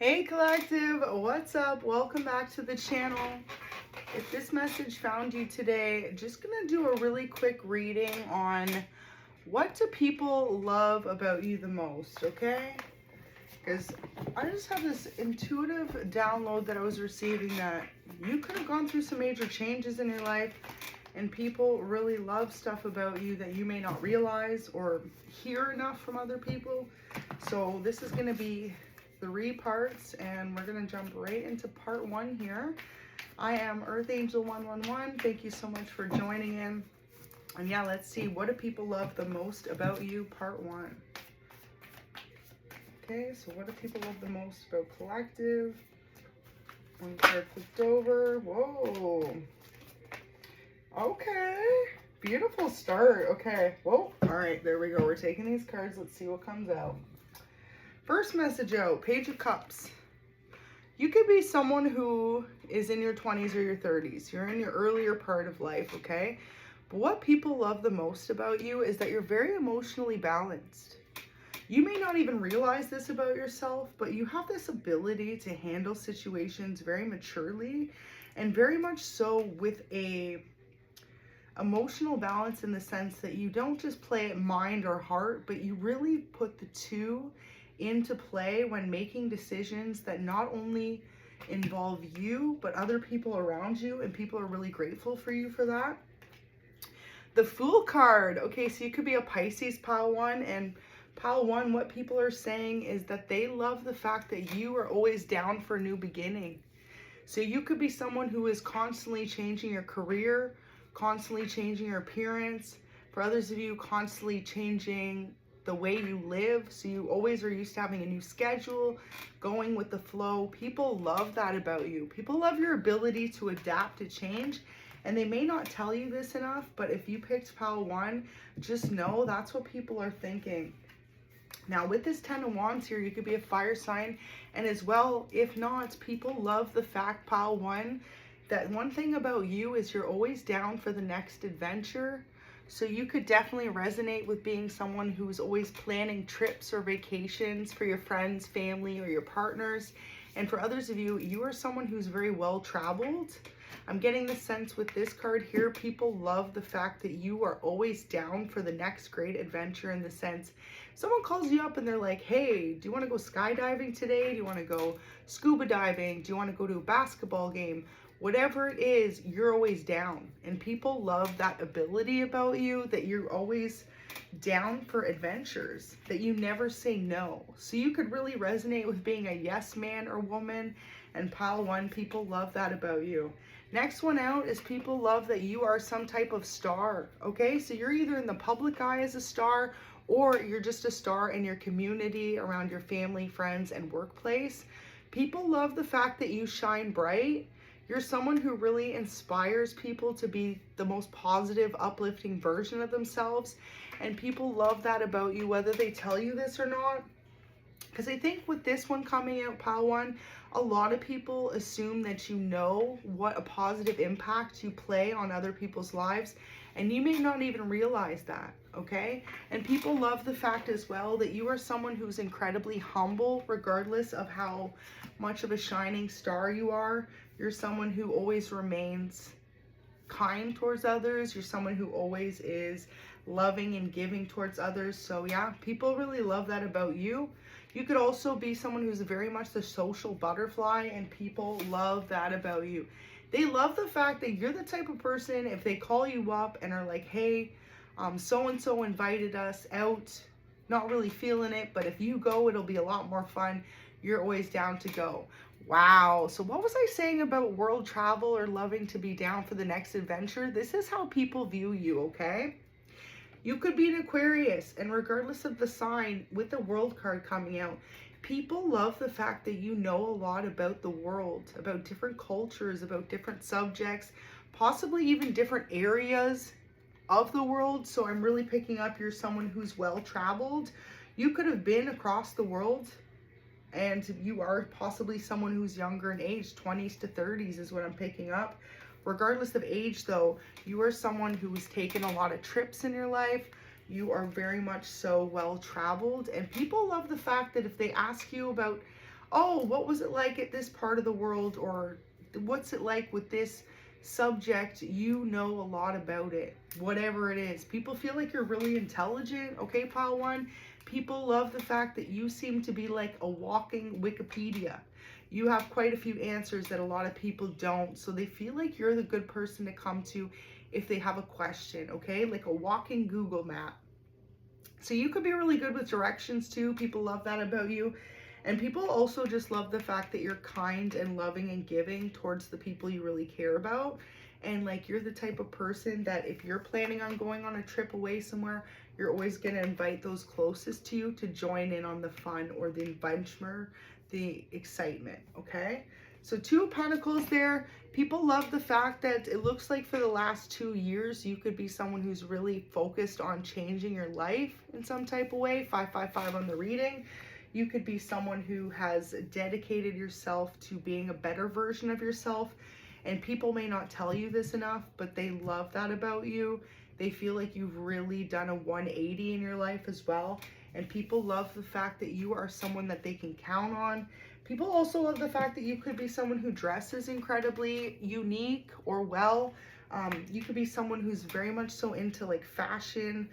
Hey collective, what's up? Welcome back to the channel. If this message found you today, just gonna do a really quick reading on what do people love about you the most, okay? Because I just have this intuitive download that I was receiving that you could have gone through some major changes in your life and people really love stuff about you that you may not realize or hear enough from other people. So this is gonna be 3 parts and we're gonna jump right into part 1 here. I am Earth Angel 111. Thank you so much for joining in. And yeah, let's see, what do people love the most about you, part 1. Okay, so what do people love the most about collective? One card flipped over. Whoa. Okay. Beautiful start. Okay. Whoa. All right, there we go. We're taking these cards. Let's see what comes out. First message out, Page of Cups. You could be someone who is in your 20s or your 30s. You're in your earlier part of life, okay? But what people love the most about you is that you're very emotionally balanced. You may not even realize this about yourself, but you have this ability to handle situations very maturely and very much so with a emotional balance in the sense that you don't just play it mind or heart, but you really put the two into play when making decisions that not only involve you, but other people around you, and people are really grateful for you for that. The Fool card. Okay, so you could be a Pisces pile 1, and pile 1, what people are saying is that they love the fact that you are always down for a new beginning. So you could be someone who is constantly changing your career, constantly changing your appearance. For others of you, constantly changing the way you live. So you always are used to having a new schedule, going with the flow. People love that about you. People love your ability to adapt to change. And they may not tell you this enough, but if you picked pile 1, just know that's what people are thinking. Now with this 10 of Wands here, you could be a fire sign, and as well, if not, people love the fact, pile 1, that one thing about you is you're always down for the next adventure. So you could definitely resonate with being someone who's always planning trips or vacations for your friends, family, or your partners. And for others of you, you are someone who's very well traveled. I'm getting the sense with this card here, people love the fact that you are always down for the next great adventure, in the sense someone calls you up and they're like, hey, do you want to go skydiving today? Do you want to go scuba diving? Do you want to go to a basketball game? Whatever it is, you're always down. And people love that ability about you, that you're always down for adventures, that you never say no. So you could really resonate with being a yes man or woman, and pile 1, people love that about you. Next one out is people love that you are some type of star, okay? So you're either in the public eye as a star, or you're just a star in your community, around your family, friends, and workplace. People love the fact that you shine bright. You're someone who really inspires people to be the most positive, uplifting version of themselves. And people love that about you, whether they tell you this or not. Because I think with this one coming out, pile 1, a lot of people assume that you know what a positive impact you play on other people's lives. And you may not even realize that, okay? And people love the fact as well that you are someone who's incredibly humble, regardless of how much of a shining star you are. You're someone who always remains kind towards others. You're someone who always is loving and giving towards others. So yeah, people really love that about you. You could also be someone who's very much the social butterfly, and people love that about you. They love the fact that you're the type of person, if they call you up and are like, hey, so-and-so invited us out, not really feeling it, but if you go, it'll be a lot more fun. You're always down to go. Wow. So what was I saying about world travel or loving to be down for the next adventure? This is how people view you, okay? You could be an Aquarius, and regardless of the sign, with the World card coming out, people love the fact that you know a lot about the world, about different cultures, about different subjects, possibly even different areas of the world. So I'm really picking up you're someone who's well traveled. You could have been across the world, and you are possibly someone who's younger in age, 20s to 30s is what I'm picking up. Regardless of age though, you are someone who's taken a lot of trips in your life. You are very much so well traveled, and people love the fact that if they ask you about oh, what was it like at this part of the world, or what's it like with this subject, you know a lot about it, whatever it is. People feel like you're really intelligent, okay, pile one. People love the fact that you seem to be like a walking Wikipedia. You have quite a few answers that a lot of people don't, so they feel like you're the good person to come to if they have a question, okay? Like a walking Google map. So you could be really good with directions too. People love that about you. And people also just love the fact that you're kind and loving and giving towards the people you really care about. And like, you're the type of person that if you're planning on going on a trip away somewhere, you're always going to invite those closest to you to join in on the fun or the adventure, the excitement, okay? So 2 of Pentacles there. People love the fact that it looks like for the last 2 years, you could be someone who's really focused on changing your life in some type of way. 555 on the reading. You could be someone who has dedicated yourself to being a better version of yourself. And people may not tell you this enough, but they love that about you. They feel like you've really done a 180 in your life as well. And people love the fact that you are someone that they can count on. People also love the fact that you could be someone who dresses incredibly unique or well. You could be someone who's very much so into like fashion,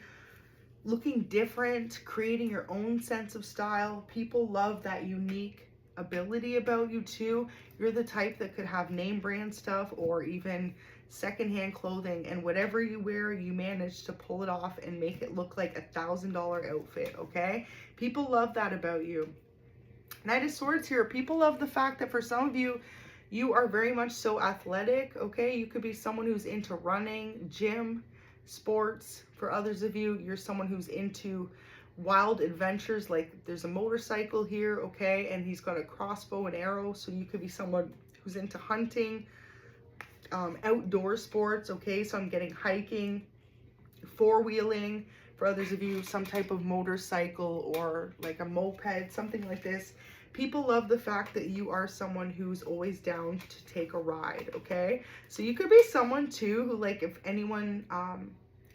looking different, creating your own sense of style. People love that unique ability about you too. You're the type that could have name brand stuff or even secondhand clothing, and whatever you wear, you manage to pull it off and make it look like $1,000 outfit, okay? People love that about you. Knight of Swords here. People love the fact that for some of you, you are very much so athletic, okay? You could be someone who's into running, gym, sports. For others of you, you're someone who's into wild adventures, like there's a motorcycle here, okay? And he's got a crossbow and arrow, so you could be someone who's into hunting, outdoor sports, okay? So I'm getting hiking, four-wheeling. For others of you, some type of motorcycle or like a moped, something like this. People love the fact that you are someone who's always down to take a ride, okay? So you could be someone too who, like, if anyone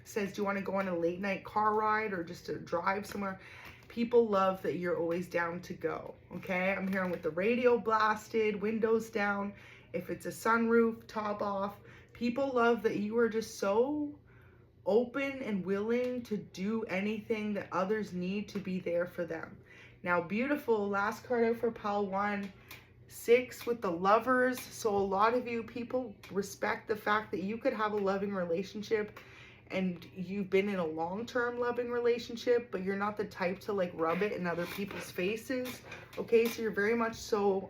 says, do you want to go on a late night car ride or just to drive somewhere? People love that you're always down to go, okay? I'm hearing with the radio blasted, windows down. If it's a sunroof, top off. People love that you are just so open and willing to do anything that others need to be there for them. Now, beautiful, last card out for pile one, 6 with the Lovers. So a lot of you people respect the fact that you could have a loving relationship and you've been in a long-term loving relationship, but you're not the type to like rub it in other people's faces, okay? So you're very much so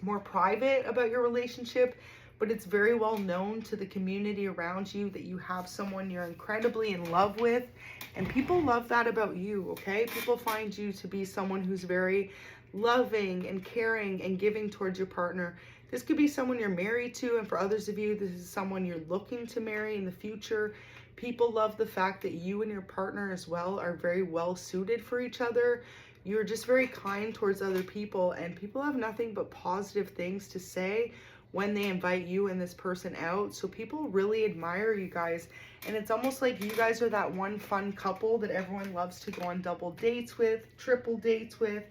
more private about your relationship, but it's very well known to the community around you that you have someone you're incredibly in love with, and people love that about you, okay? People find you to be someone who's very loving and caring and giving towards your partner. This could be someone you're married to, and for others of you, this is someone you're looking to marry in the future. People love the fact that you and your partner as well are very well suited for each other. You're just very kind towards other people, and people have nothing but positive things to say when they invite you and this person out. So people really admire you guys, and it's almost like you guys are that one fun couple that everyone loves to go on double dates with, triple dates with,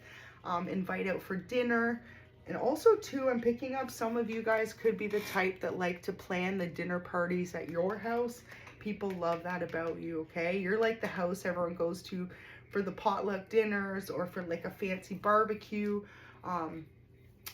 invite out for dinner. And also too, I'm picking up some of you guys could be the type that like to plan the dinner parties at your house. People love that about you, okay? You're like the house everyone goes to for the potluck dinners or for like a fancy barbecue.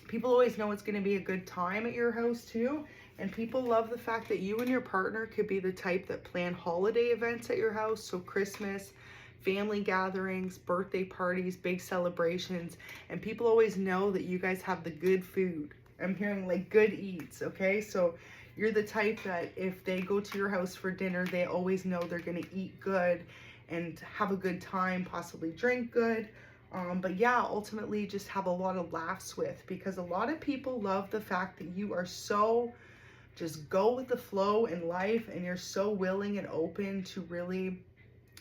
People always know it's going to be a good time at your house too. And people love the fact that you and your partner could be the type that plan holiday events at your house. So Christmas, family gatherings, birthday parties, big celebrations. And people always know that you guys have the good food. I'm hearing like good eats, okay? So you're the type that if they go to your house for dinner, they always know they're going to eat good and have a good time, possibly drink good. But yeah, ultimately just have a lot of laughs with, because a lot of people love the fact that you are so just go with the flow in life, and you're so willing and open to really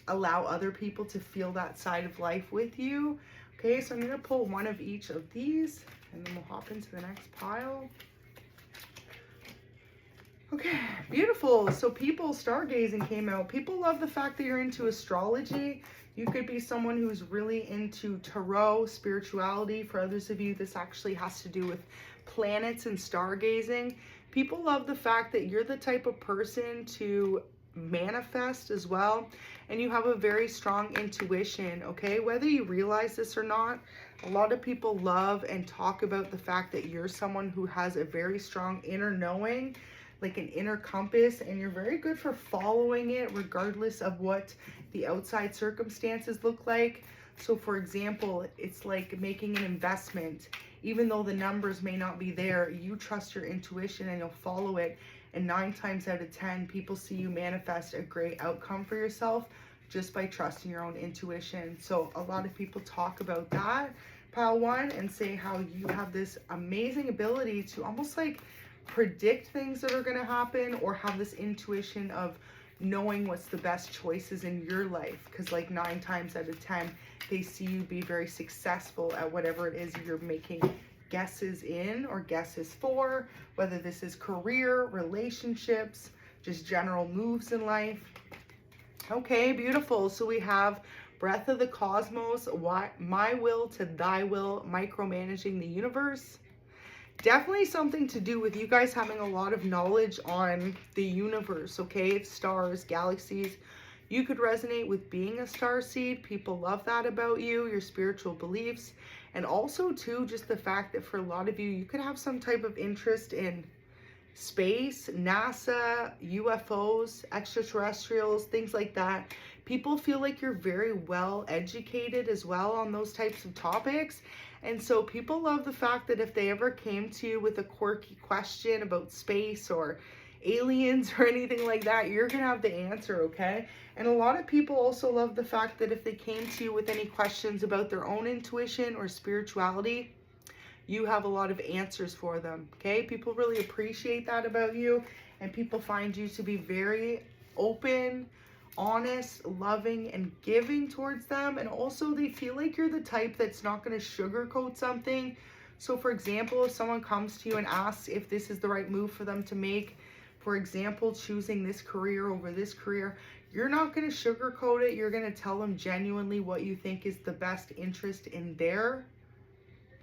allow other people to feel that side of life with you. Okay, so I'm going to pull one of each of these, and then we'll hop into the next pile. Okay, beautiful. So people, stargazing came out. People love the fact that you're into astrology. You could be someone who's really into tarot, spirituality. For others of you, this actually has to do with planets and stargazing. People love the fact that you're the type of person to manifest as well, and you have a very strong intuition, okay? Whether you realize this or not, a lot of people love and talk about the fact that you're someone who has a very strong inner knowing, like an inner compass, and you're very good for following it regardless of what the outside circumstances look like. So for example, it's like making an investment. Even though the numbers may not be there, you trust your intuition and you'll follow it. And 9 times out of 10, people see you manifest a great outcome for yourself just by trusting your own intuition. So a lot of people talk about that, pile 1, and say how you have this amazing ability to almost like predict things that are going to happen, or have this intuition of knowing what's the best choices in your life, because like 9 times out of 10 they see you be very successful at whatever it is you're making guesses in or guesses for, whether this is career, relationships, just general moves in life. Okay, beautiful. So we have Breath of the Cosmos, My Will to Thy Will, Micromanaging the Universe. Definitely something to do with you guys having a lot of knowledge on the universe, okay? Stars, galaxies. You could resonate with being a starseed. People love that about you, your spiritual beliefs. And also, too, just the fact that for a lot of you, you could have some type of interest in space, NASA, UFOs, extraterrestrials, things like that. People feel like you're very well educated as well on those types of topics. And so people love the fact that if they ever came to you with a quirky question about space or aliens or anything like that, you're going to have the answer, okay? And a lot of people also love the fact that if they came to you with any questions about their own intuition or spirituality, you have a lot of answers for them, okay? People really appreciate that about you, and people find you to be very open, honest, loving, and giving towards them. And also they feel like you're the type that's not going to sugarcoat something. So for example, if someone comes to you and asks if this is the right move for them to make, for example, choosing this career over this career, you're not going to sugarcoat it. You're going to tell them genuinely what you think is the best interest in their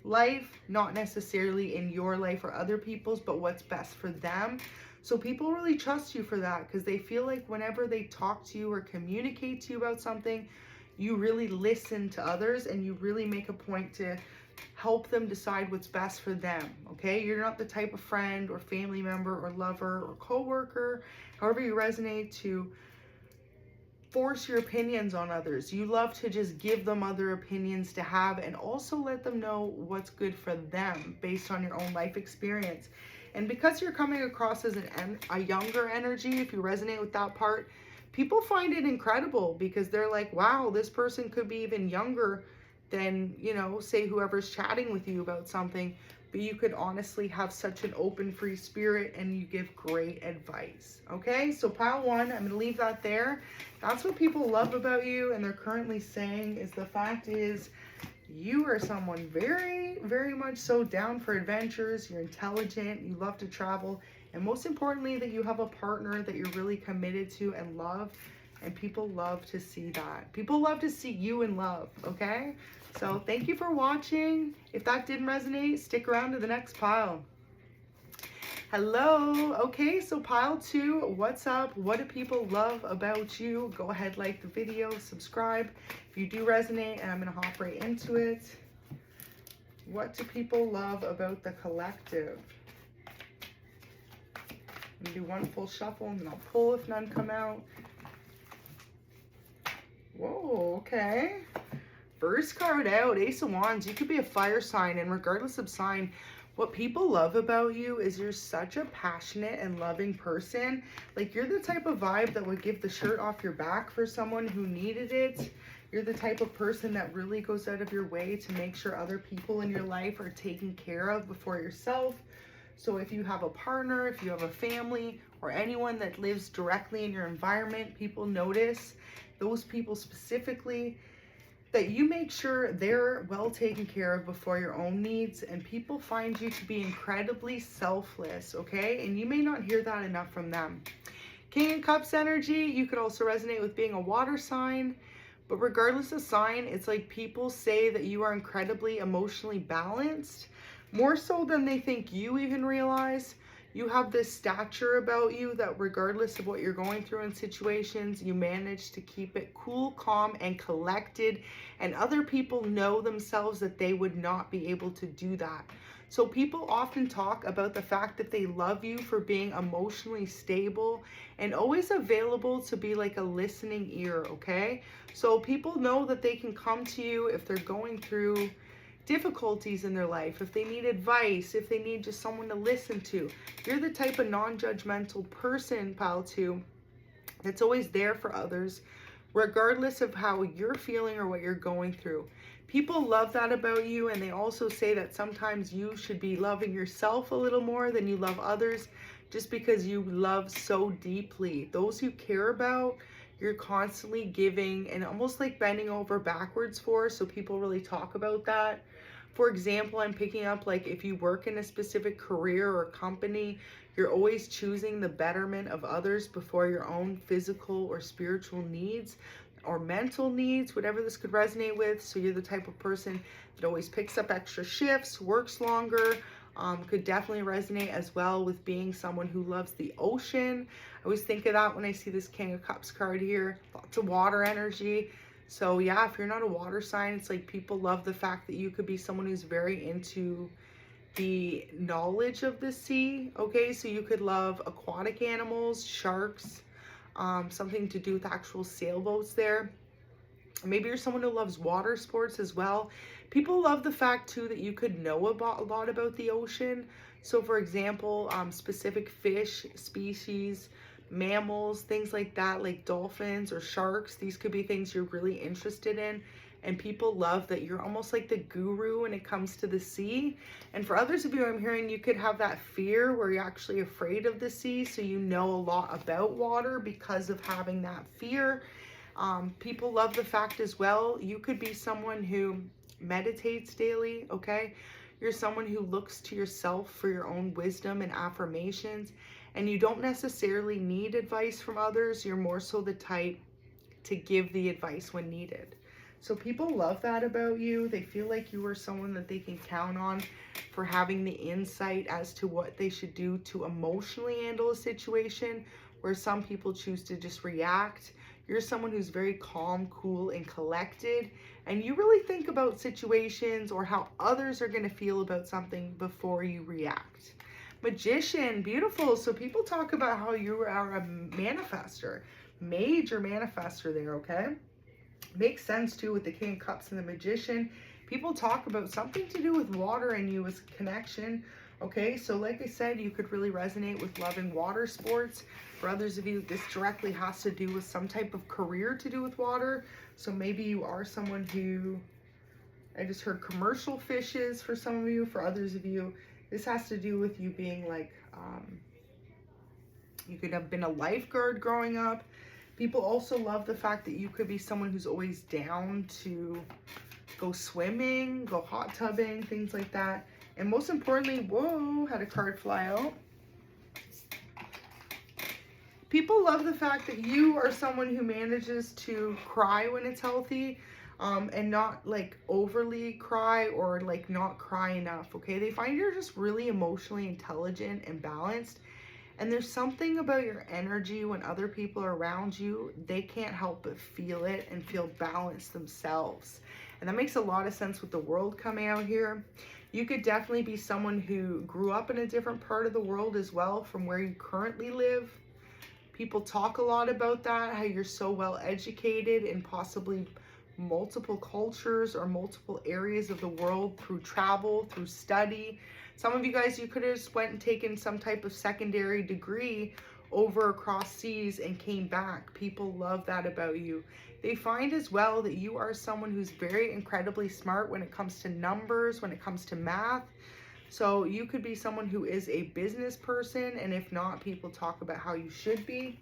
life, not necessarily in your life or other people's, but what's best for them. So people really trust you for that, because they feel like whenever they talk to you or communicate to you about something, you really listen to others and you really make a point to help them decide what's best for them, okay? You're not the type of friend or family member or lover or coworker, however you resonate, to force your opinions on others. You love to just give them other opinions to have, and also let them know what's good for them based on your own life experience. And because you're coming across as a younger energy, if you resonate with that part, people find it incredible, because they're like, wow, this person could be even younger than, you know, say whoever's chatting with you about something, but you could honestly have such an open, free spirit, and you give great advice. Okay, so pile 1, I'm going to leave that there. That's what people love about you, and they're currently saying is the fact is you are someone very, very much so down for adventures. You're intelligent, you love to travel, and most importantly, that you have a partner that you're really committed to and love. And people love to see that. People love to see you in love, okay? So thank you for watching. If that didn't resonate, stick around to the next pile. Hello. Okay, so pile 2, what's up? What do people love about you? Go ahead, like the video, subscribe if you do resonate, and I'm going to hop right into it. What do people love about the collective? I'm going to do one full shuffle, and then I'll pull if none come out. Whoa, okay. First card out, Ace of Wands. You could be a fire sign, and regardless of sign, what people love about you is you're such a passionate and loving person. Like, you're the type of vibe that would give the shirt off your back for someone who needed it. You're the type of person that really goes out of your way to make sure other people in your life are taken care of before yourself. So if you have a partner, if you have a family, or anyone that lives directly in your environment, people notice, those people specifically, that you make sure they're well taken care of before your own needs. And people find you to be incredibly selfless, okay? And you may not hear that enough from them. King of Cups energy, you could also resonate with being a water sign. But regardless of sign, it's like people say that you are incredibly emotionally balanced, more so than they think you even realize. You have this stature about you that regardless of what you're going through in situations, you manage to keep it cool, calm, and collected. And other people know themselves that they would not be able to do that. So people often talk about the fact that they love you for being emotionally stable and always available to be like a listening ear, okay? So people know that they can come to you if they're going through difficulties in their life, if they need advice, if they need just someone to listen to. You're the type of non-judgmental person, pal, too, that's always there for others, regardless of how you're feeling or what you're going through. People love that about you, and they also say that sometimes you should be loving yourself a little more than you love others, just because you love so deeply. Those you care about, you're constantly giving and almost like bending over backwards for, so people really talk about that. For example, I'm picking up like if you work in a specific career or company, you're always choosing the betterment of others before your own physical or spiritual needs or mental needs, whatever this could resonate with. So you're the type of person that always picks up extra shifts, works longer. Could definitely resonate as well with being someone who loves the ocean. I always think of that when I see this King of Cups card here. Lots of water energy. So yeah, if you're not a water sign, it's like people love the fact that you could be someone who's very into the knowledge of the sea. Okay, so you could love aquatic animals, sharks, something to do with actual sailboats there. Maybe you're someone who loves water sports as well. People love the fact too that you could know about a lot about the ocean. So for example, specific fish species, mammals, things like that, like dolphins or sharks. These could be things you're really interested in. And people love that you're almost like the guru when it comes to the sea. And for others of you, I'm hearing you could have that fear where you're actually afraid of the sea. So you know a lot about water because of having that fear. People love the fact as well, you could be someone who meditates daily, okay? You're someone who looks to yourself for your own wisdom and affirmations, and you don't necessarily need advice from others. You're more so the type to give the advice when needed. So people love that about you. They feel like you are someone that they can count on for having the insight as to what they should do to emotionally handle a situation, where some people choose to just react. You're someone who's very calm, cool, and collected, and you really think about situations or how others are going to feel about something before you react. Magician, beautiful. So people talk about how you are a manifester, major manifester there, okay? Makes sense too with the King of Cups and the Magician. People talk about something to do with water and you as connection. Okay, so like I said, you could really resonate with loving water sports. For others of you, this directly has to do with some type of career to do with water. So maybe you are someone who, I just heard commercial fishes for some of you. For others of you, this has to do with you being like, you could have been a lifeguard growing up. People also love the fact that you could be someone who's always down to go swimming, go hot tubbing, things like that. And most importantly, whoa, had a card fly out. People love the fact that you are someone who manages to cry when it's healthy, and not like overly cry or like not cry enough, okay? They find you're just really emotionally intelligent and balanced. And there's something about your energy when other people are around you, they can't help but feel it and feel balanced themselves. And that makes a lot of sense with the world coming out here. You could definitely be someone who grew up in a different part of the world as well from where you currently live. People talk a lot about that, how you're so well educated in possibly multiple cultures or multiple areas of the world through travel, through study. Some of you guys, you could have just went and taken some type of secondary degree over across seas and came back. People love that about you. They find as well that you are someone who's very incredibly smart when it comes to numbers, when it comes to math. So you could be someone who is a business person, and if not, people talk about how you should be.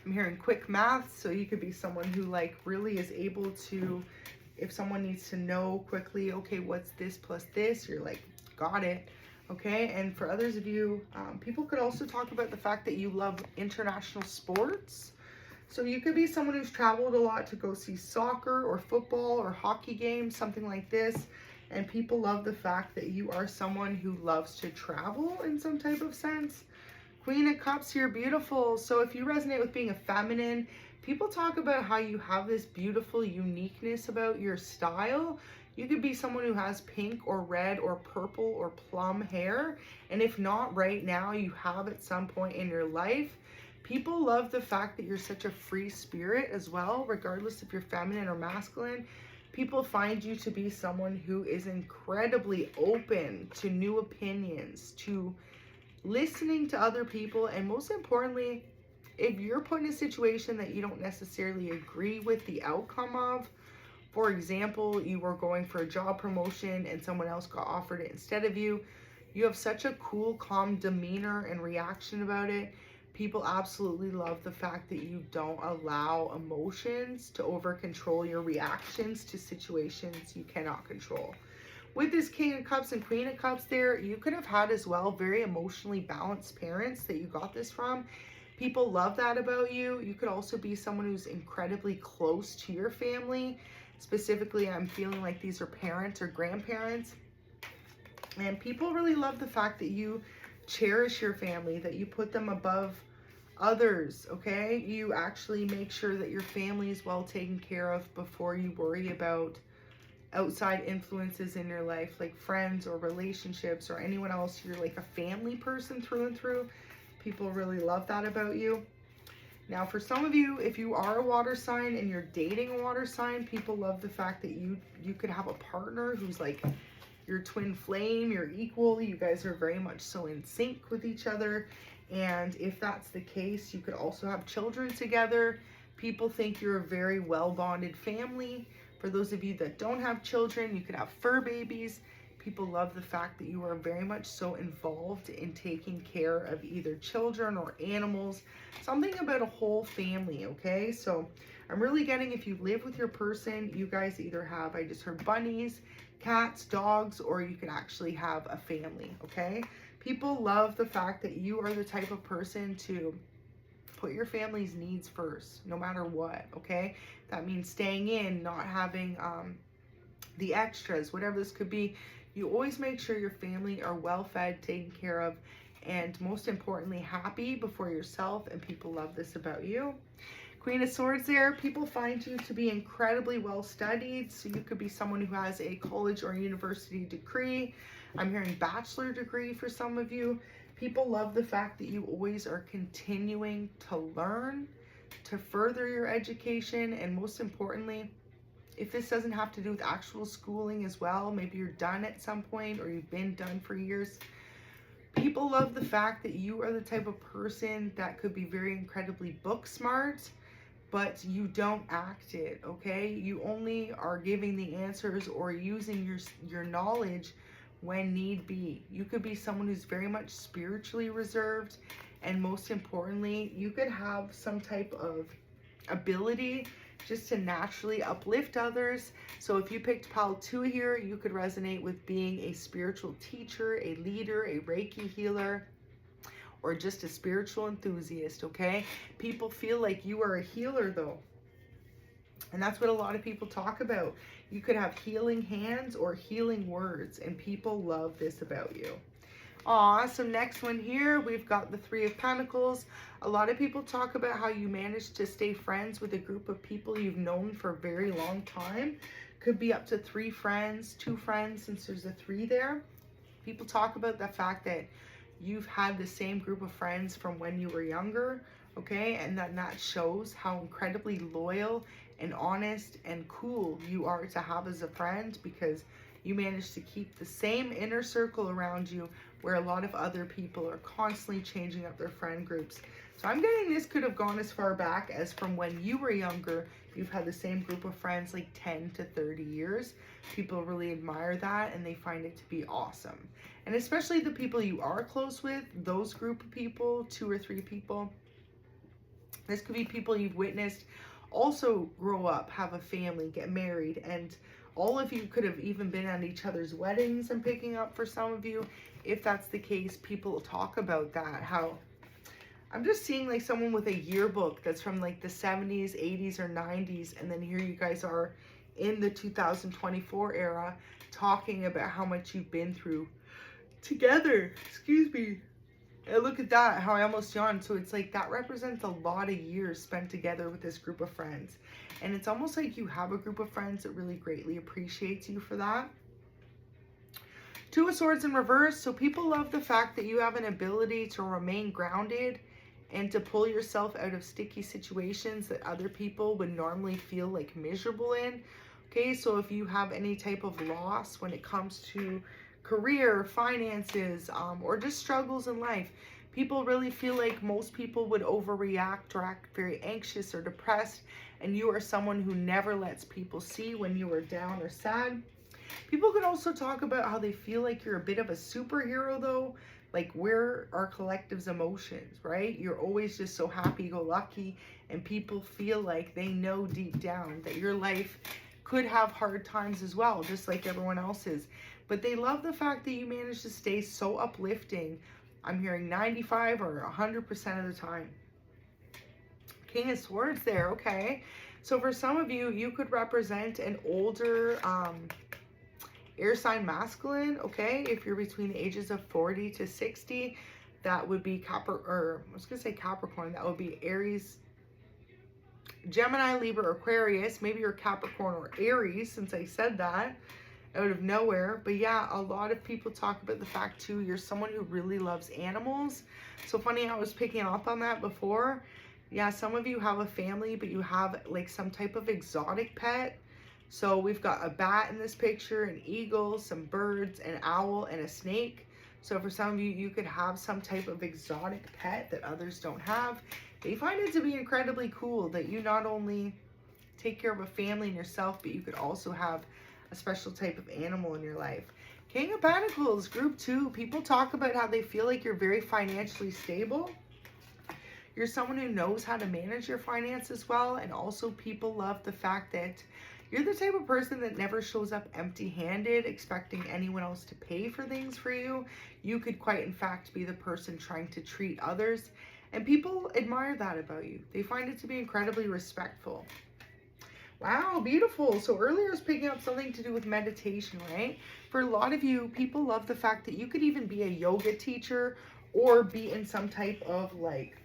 I'm hearing quick math, so you could be someone who like really is able to, if someone needs to know quickly, okay, what's this plus this, you're like, got it. Okay, and for others of you, people could also talk about the fact that you love international sports. So you could be someone who's traveled a lot to go see soccer or football or hockey games, something like this. And people love the fact that you are someone who loves to travel in some type of sense. Queen of Cups, you're beautiful. So if you resonate with being a feminine, people talk about how you have this beautiful uniqueness about your style. You could be someone who has pink or red or purple or plum hair. And if not right now, you have at some point in your life. People love the fact that you're such a free spirit as well, regardless if you're feminine or masculine. People find you to be someone who is incredibly open to new opinions, to listening to other people, and most importantly, if you're put in a situation that you don't necessarily agree with the outcome of, for example, you were going for a job promotion and someone else got offered it instead of you, you have such a cool, calm demeanor and reaction about it. People absolutely love the fact that you don't allow emotions to over control your reactions to situations you cannot control. With this King of Cups and Queen of Cups there, you could have had as well very emotionally balanced parents that you got this from. People love that about you. You could also be someone who's incredibly close to your family. Specifically, I'm feeling like these are parents or grandparents. And people really love the fact that you cherish your family, that you put them above others, okay? You actually make sure that your family is well taken care of before you worry about outside influences in your life, like friends or relationships or anyone else. You're like a family person through and through. People really love that about you. Now, for some of you, if you are a water sign and you're dating a water sign, people love the fact that you could have a partner who's like your twin flame, your equal. You guys are very much so in sync with each other. And if that's the case, you could also have children together. People think you're a very well-bonded family. For those of you that don't have children, you could have fur babies. People love the fact that you are very much so involved in taking care of either children or animals, something about a whole family, okay? So I'm really getting, if you live with your person, you guys either have, I just heard bunnies, cats, dogs, or you can actually have a family, okay? People love the fact that you are the type of person to put your family's needs first, no matter what, okay? That means staying in, not having the extras, whatever this could be. You always make sure your family are well fed, taken care of, and most importantly, happy before yourself, and people love this about you. Queen of Swords there, people find you to be incredibly well studied. So you could be someone who has a college or university degree. I'm hearing bachelor degree for some of you. People love the fact that you always are continuing to learn, to further your education, and most importantly, if this doesn't have to do with actual schooling as well, maybe you're done at some point or you've been done for years. People love the fact that you are the type of person that could be very incredibly book smart, but you don't act it, okay? You only are giving the answers or using your knowledge when need be. You could be someone who's very much spiritually reserved, and most importantly, you could have some type of ability just to naturally uplift others. So if you picked pile 2 here, you could resonate with being a spiritual teacher, a leader, a Reiki healer, or just a spiritual enthusiast, okay? People feel like you are a healer though. And that's what a lot of people talk about. You could have healing hands or healing words, and people love this about you. Aw, so next one here, we've got the 3 of Pentacles. A lot of people talk about how you managed to stay friends with a group of people you've known for a very long time. Could be up to 3 friends, 2 friends, since there's a 3 there. People talk about the fact that you've had the same group of friends from when you were younger, okay? And that shows how incredibly loyal and honest and cool you are to have as a friend, because you managed to keep the same inner circle around you, where a lot of other people are constantly changing up their friend groups. So I'm getting this could have gone as far back as from when you were younger. You've had the same group of friends like 10 to 30 years. People really admire that and they find it to be awesome. And especially the people you are close with, those group of people, 2 or 3 people. This could be people you've witnessed also grow up, have a family, get married, and all of you could have even been at each other's weddings. I'm picking up for some of you. If that's the case, people talk about that, how I'm just seeing like someone with a yearbook that's from like the 70s, 80s, or 90s. And then here you guys are in the 2024 era talking about how much you've been through together. Excuse me. And look at that, how I almost yawned. So it's like that represents a lot of years spent together with this group of friends. And it's almost like you have a group of friends that really greatly appreciates you for that. Two of Swords in reverse. So people love the fact that you have an ability to remain grounded and to pull yourself out of sticky situations that other people would normally feel like miserable in. Okay, so if you have any type of loss when it comes to career, finances, or just struggles in life, people really feel like most people would overreact or act very anxious or depressed, and you are someone who never lets people see when you are down or sad. People can also talk about how they feel like you're a bit of a superhero though. Like, where are collective's emotions, right? You're always just so happy-go-lucky, and people feel like they know deep down that your life could have hard times as well, just like everyone else's. But they love the fact that you manage to stay so uplifting. I'm hearing 95 or 100% of the time. King of Swords there, okay. So for some of you, you could represent an older air sign masculine, okay? If you're between the ages of 40 to 60, that would be Capricorn. That would be Aries, Gemini, Libra, Aquarius. Maybe you're Capricorn or Aries, since I said that out of nowhere. But yeah, a lot of people talk about the fact too, you're someone who really loves animals. So funny, I was picking up on that before. Yeah, some of you have a family, but you have like some type of exotic pet. So we've got a bat in this picture, an eagle, some birds, an owl, and a snake. So for some of you, you could have some type of exotic pet that others don't have. They find it to be incredibly cool that you not only take care of a family and yourself, but you could also have a special type of animal in your life. King of Pentacles, group 2. People talk about how they feel like you're very financially stable. You're someone who knows how to manage your finances well, and also people love the fact that you're the type of person that never shows up empty-handed, expecting anyone else to pay for things for you. You could quite, in fact, be the person trying to treat others, and people admire that about you. They find it to be incredibly respectful. Wow, beautiful. So earlier I was picking up something to do with meditation, right? For a lot of you, people love the fact that you could even be a yoga teacher or be in some type of like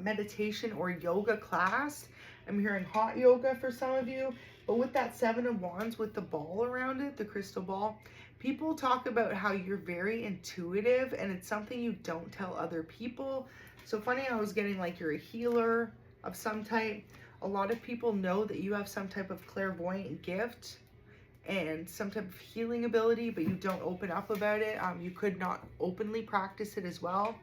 meditation or yoga class. I'm hearing hot yoga for some of you, but with that 7 of Wands with the ball around it, the crystal ball, people talk about how you're very intuitive, and it's something you don't tell other people. So funny, I was getting like you're a healer of some type. A lot of people know that you have some type of clairvoyant gift and some type of healing ability, but you don't open up about it. You could not openly practice it as well.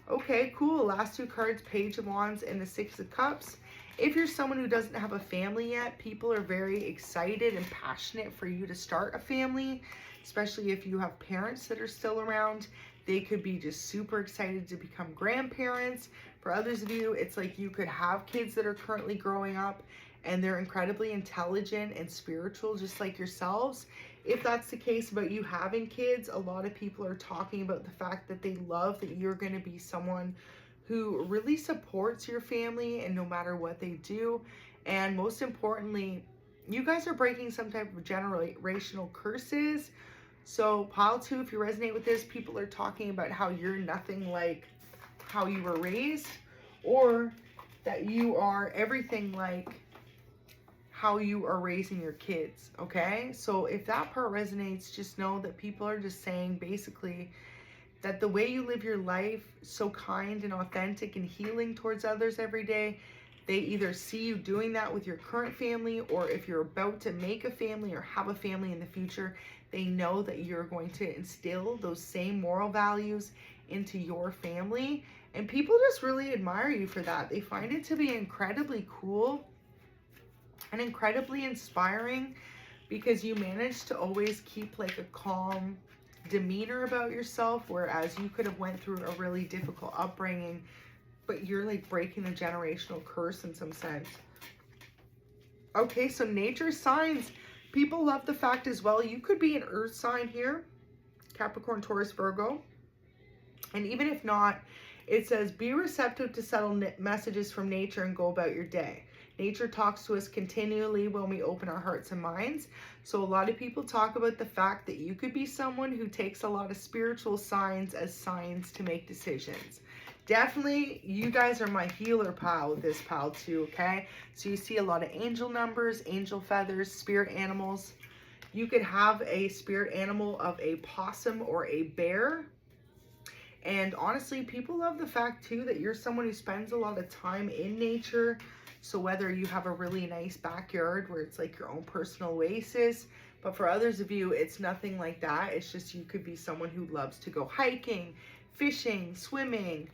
Okay, cool. Last 2 cards, Page of Wands and the 6 of Cups. If you're someone who doesn't have a family yet, people are very excited and passionate for you to start a family, especially if you have parents that are still around. They could be just super excited to become grandparents. For others of you, it's like you could have kids that are currently growing up and they're incredibly intelligent and spiritual, just like yourselves. If that's the case about you having kids, a lot of people are talking about the fact that they love that you're going to be someone who really supports your family and no matter what they do. And most importantly, you guys are breaking some type of generational curses. So pile 2, if you resonate with this, people are talking about how you're nothing like how you were raised, or that you are everything like how you are raising your kids, okay? So if that part resonates, just know that people are just saying basically that the way you live your life, so kind and authentic and healing towards others every day, they either see you doing that with your current family, or if you're about to make a family or have a family in the future, they know that you're going to instill those same moral values into your family. And people just really admire you for that. They find it to be incredibly cool and incredibly inspiring, because you manage to always keep like a calm demeanor about yourself, whereas you could have went through a really difficult upbringing, but you're like breaking the generational curse in some sense. Okay, so nature signs. People love the fact as well, you could be an earth sign here, Capricorn, Taurus, Virgo. And even if not, it says, be receptive to subtle messages from nature and go about your day. Nature talks to us continually when we open our hearts and minds. So a lot of people talk about the fact that you could be someone who takes a lot of spiritual signs as signs to make decisions. Definitely, you guys are my healer pile with this pile too, okay? So you see a lot of angel numbers, angel feathers, spirit animals. You could have a spirit animal of a possum or a bear. And honestly, people love the fact too that you're someone who spends a lot of time in nature. So whether you have a really nice backyard where it's like your own personal oasis, but for others of you, it's nothing like that. It's just you could be someone who loves to go hiking, fishing, swimming.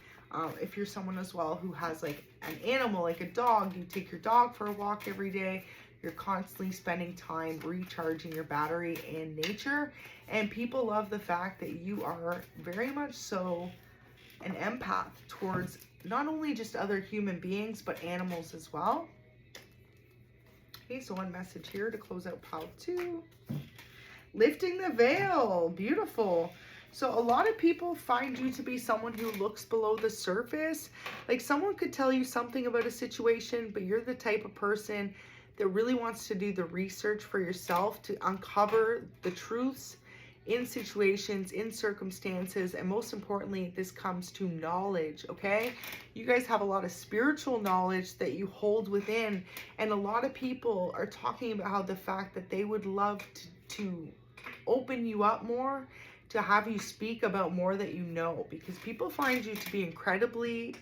If you're someone as well who has like an animal, like a dog, you take your dog for a walk every day. You're constantly spending time recharging your battery in nature. And people love the fact that you are very much so an empath towards not only just other human beings, but animals as well. Okay, so one message here to close out pile 2. Lifting the veil. Beautiful. So a lot of people find you to be someone who looks below the surface. Like someone could tell you something about a situation, but you're the type of person that really wants to do the research for yourself to uncover the truths in situations, in circumstances, and most importantly, this comes to knowledge, okay? You guys have a lot of spiritual knowledge that you hold within, and a lot of people are talking about how the fact that they would love to open you up more, to have you speak about more that you know, because people find you to be incredibly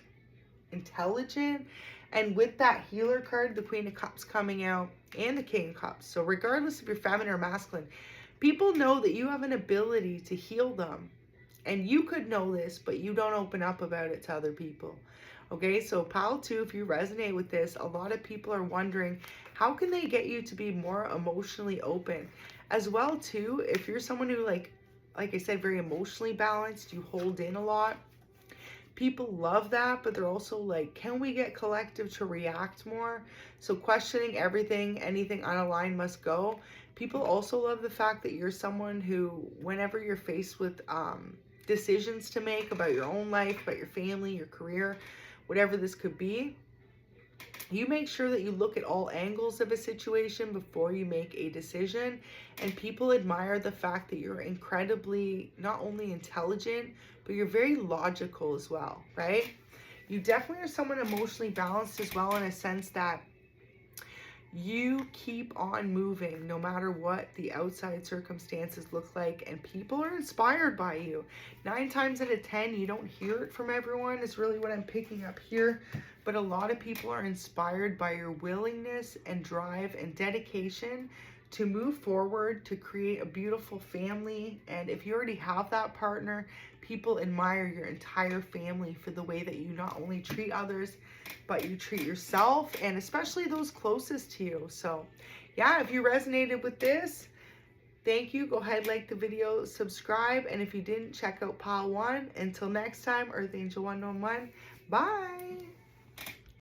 intelligent. And with that healer card, the Queen of Cups coming out and the King of Cups, so regardless if you're feminine or masculine, people know that you have an ability to heal them. And you could know this, but you don't open up about it to other people. Okay, so pile 2, if you resonate with this, a lot of people are wondering, how can they get you to be more emotionally open? As well too, if you're someone who like I said, very emotionally balanced, you hold in a lot. People love that, but they're also like, can we get collective to react more? So questioning everything, anything unaligned must go. People also love the fact that you're someone who, whenever you're faced with decisions to make about your own life, about your family, your career, whatever this could be, you make sure that you look at all angles of a situation before you make a decision. And people admire the fact that you're incredibly, not only intelligent, but you're very logical as well, right? You definitely are someone emotionally balanced as well, in a sense that you keep on moving no matter what the outside circumstances look like, and people are inspired by you. 9 times out of 10, you don't hear it from everyone, is really what I'm picking up here. But a lot of people are inspired by your willingness and drive and dedication to move forward, to create a beautiful family. And if you already have that partner, people admire your entire family for the way that you not only treat others, but you treat yourself, and especially those closest to you. So yeah, if you resonated with this, thank you. Go ahead, like the video, subscribe. And if you didn't, check out pile 1. Until next time, Earth Angel 111. Bye.